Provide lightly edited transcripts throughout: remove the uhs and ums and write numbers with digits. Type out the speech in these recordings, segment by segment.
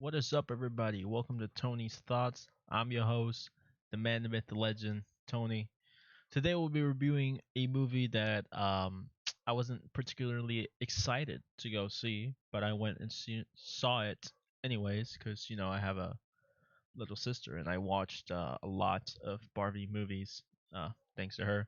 What is up, everybody? Welcome to Tony's Thoughts. I'm your host, the man, the myth, the legend, Tony. Today we'll be reviewing a movie that I wasn't particularly excited to go see, but I went and saw it anyways because I have a little sister and I watched a lot of Barbie movies thanks to her.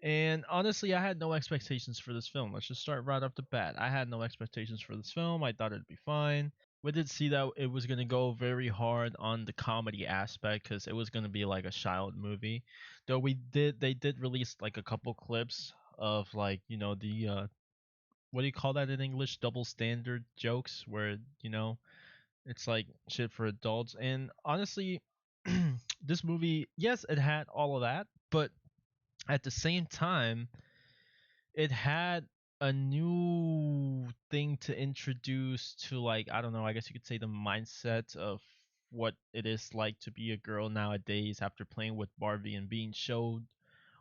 And honestly, I had no expectations for this film. Let's just start right off the bat. I had no expectations for this film. I thought it'd be fine. We did see that it was going to go very hard on the comedy aspect because it was going to be like a child movie. Though they did release like a couple clips of like, the what do you call that in English? Double standard jokes where, it's like shit for adults. And honestly, this movie, yes, it had all of that, but at the same time, it had a new thing to introduce to, like, I don't know, I guess you could say the mindset of what it is like to be a girl nowadays after playing with Barbie and being showed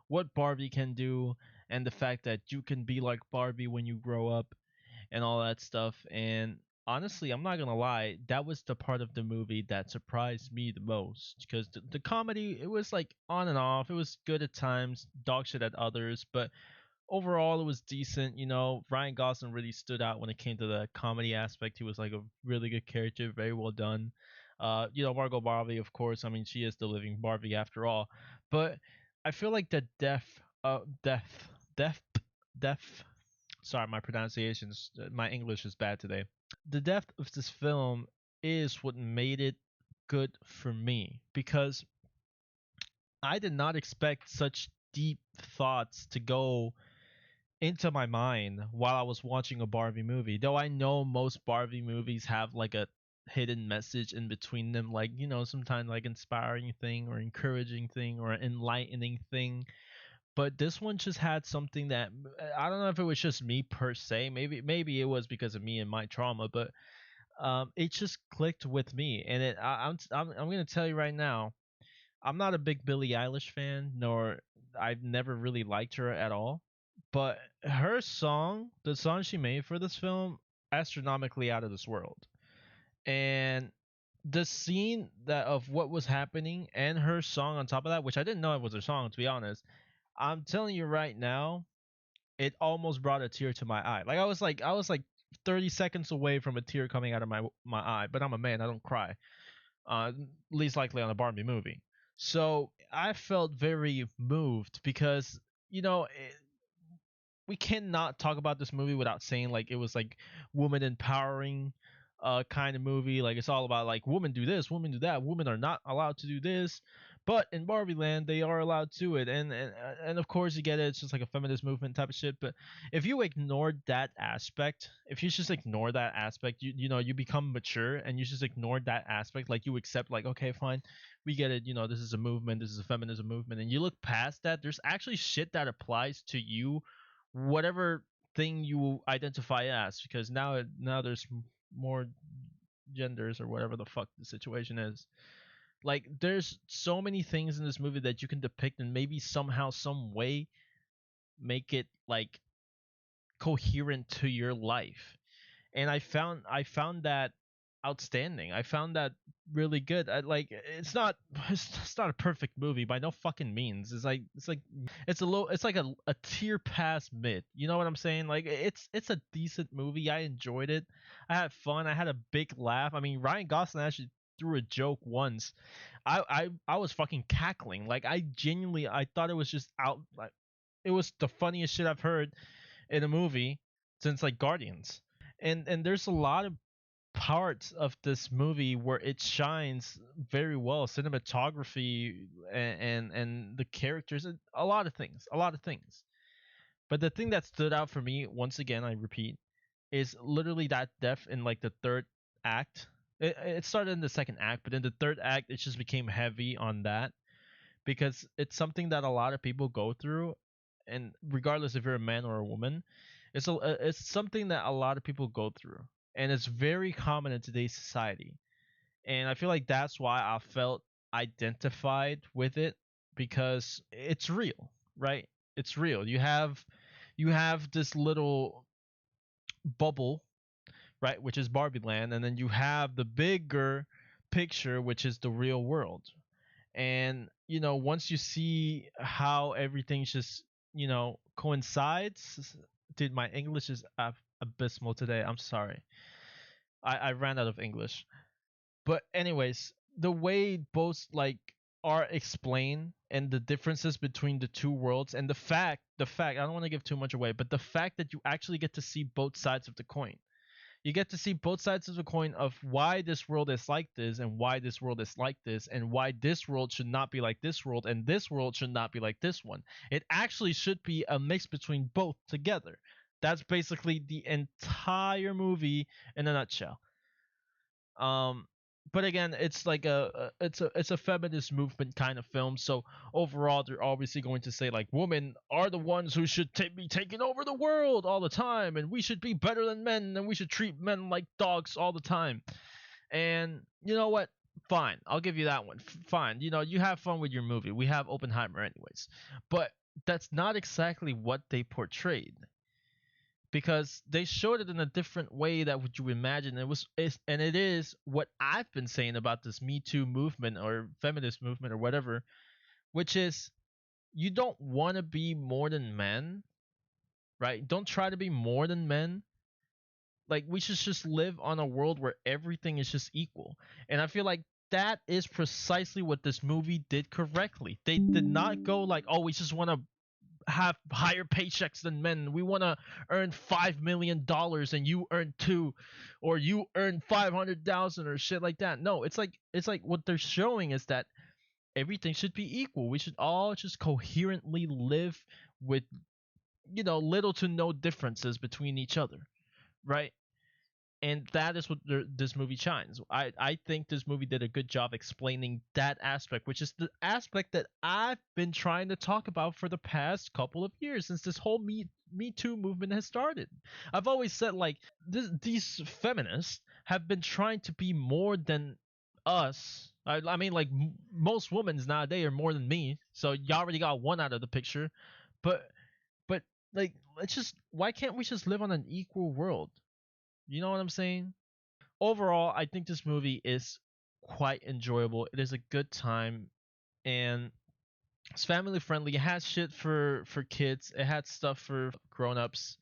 what Barbie can do, and the fact that you can be like Barbie when you grow up and all that stuff. And honestly, I'm not gonna lie, that was the part of the movie that surprised me the most because the comedy, it was like on and off. It was good at times, dog shit at others, but overall it was decent. Ryan Gosling really stood out when it came to the comedy aspect. He was like a really good character, very well done. Margot Barbie, of course, I mean, she is the living Barbie after all. But I feel like the death death sorry, my pronunciations, my English is bad today. The depth of this film is what made it good for me because I did not expect such deep thoughts to go into my mind while I was watching a Barbie movie. Though I know most Barbie movies have like a hidden message in between them, like, sometimes like inspiring thing or encouraging thing or enlightening thing. But this one just had something that I don't know if it was just me per se. Maybe it was because of me and my trauma, but it just clicked with me. And I'm gonna tell you right now, I'm not a big Billie Eilish fan, nor I've never really liked her at all. But her song, the song she made for this film, astronomically out of this world. And the scene that of what was happening and her song on top of that, which I didn't know it was her song, to be honest. I'm telling you right now, it almost brought a tear to my eye. Like I was like 30 seconds away from a tear coming out of my eye. But I'm a man, I don't cry. Least likely on a Barbie movie. So I felt very moved because you know it, we cannot talk about this movie without saying like it was like woman empowering kind of movie. Like it's all about like women do this, women do that, women are not allowed to do this, but in Barbie land they are allowed to it. And of course you get it, it's just like a feminist movement type of shit. But if you ignore that aspect, if you just ignore that aspect, you become mature and you just ignore that aspect. Like you accept like, okay, fine, we get it, this is a movement, this is a feminism movement, and you look past that, there's actually shit that applies to you, whatever thing you identify as, because now there's more genders or whatever the fuck the situation is. Like there's so many things in this movie that you can depict and maybe somehow some way make it like coherent to your life. And I found that outstanding. I found that really good. Like it's not a perfect movie by no fucking means. It's like a tier past mid. You know what I'm saying? Like it's a decent movie. I enjoyed it. I had fun. I had a big laugh. I mean, Ryan Gosling actually threw a joke once. I was fucking cackling. Like I genuinely I thought it was just out like it was the funniest shit I've heard in a movie since like Guardians. And there's a lot of parts of this movie where it shines very well, cinematography and the characters, and a lot of things. But the thing that stood out for me, once again I repeat, is literally that death in like the third act. It started in the second act, but in the third act it just became heavy on that because it's something that a lot of people go through, and regardless if you're a man or a woman, it's something that a lot of people go through, and it's very common in today's society. And I feel like that's why I felt identified with it, because it's real, right? It's real. You have this little bubble right? Which is Barbie Land, and then you have the bigger picture, which is the real world. And once you see how everything's just coincides. Dude, my English is abysmal today. I'm sorry. I ran out of English. But anyways, the way both like are explained and the differences between the two worlds and the fact I don't want to give too much away, but the fact that you actually get to see both sides of the coin. You get to see both sides of the coin of why this world is like this and why this world is like this and why this world should not be like this world and this world should not be like this one. It actually should be a mix between both together. That's basically the entire movie in a nutshell. um but again, it's like it's a feminist movement kind of film, so overall they're obviously going to say like women are the ones who should be taking over the world all the time, and we should be better than men, and we should treat men like dogs all the time. And you know what, fine, I'll give you that one. Fine, you have fun with your movie. We have Oppenheimer anyways. But that's not exactly what they portrayed, because they showed it in a different way that what you imagine. And it is what I've been saying about this Me Too movement or feminist movement or whatever, which is you don't want to be more than men, right? Don't try to be more than men. Like, we should just live on a world where everything is just equal. And I feel like that is precisely what this movie did correctly. They did not go like, oh, we just want to have higher paychecks than men. We want to earn $5 million and you earn two, or you earn 500,000 or shit like that. No, it's like what they're showing is that everything should be equal. We should all just coherently live with little to no differences between each other, right? And that is what this movie shines. I think this movie did a good job explaining that aspect, which is the aspect that I've been trying to talk about for the past couple of years since this whole Me Too movement has started. I've always said like these feminists have been trying to be more than us. I mean, like most women nowadays are more than me, so you already got one out of the picture. But but like, let's just, why can't we just live on an equal world? You know what I'm saying? Overall, I think this movie is quite enjoyable. It is a good time, and it's family friendly. It has shit for kids. It had stuff for grown-ups.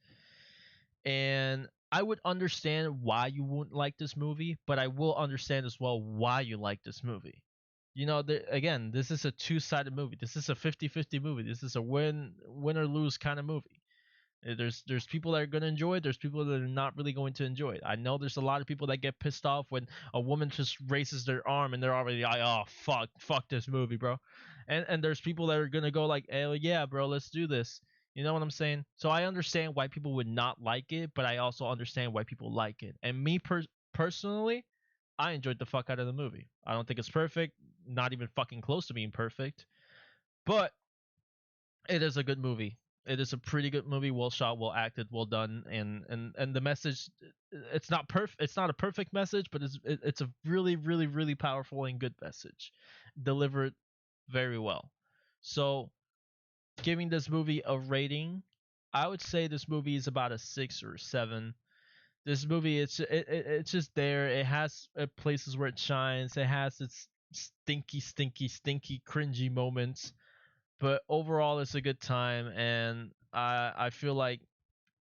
And I would understand why you wouldn't like this movie, but I will understand as well why you like this movie. Again, this is a two-sided movie. This is a 50-50 movie. This is a win or lose kind of movie. There's people that are going to enjoy it. There's people that are not really going to enjoy it. I know there's a lot of people that get pissed off when a woman just raises their arm and they're already like, oh fuck this movie, bro. And there's people that are going to go like, oh yeah, bro, let's do this. You know what I'm saying? So I understand why people would not like it, but I also understand why people like it. And me personally, I enjoyed the fuck out of the movie. I don't think it's perfect, not even fucking close to being perfect, but it is a good movie. It is a pretty good movie, well shot, well acted, well done, and the message, it's not perfect. It's not a perfect message, but it's a really really really powerful and good message, delivered very well. So, giving this movie a rating, I would say this movie is about a 6 or 7. This movie, it's just there. It has places where it shines. It has its stinky, cringy moments, but overall it's a good time. And I feel like,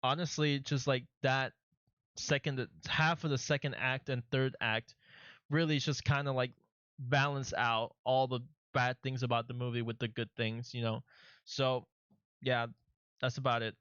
honestly, just like that second half of the second act and third act really just kind of like balance out all the bad things about the movie with the good things. So yeah, that's about it.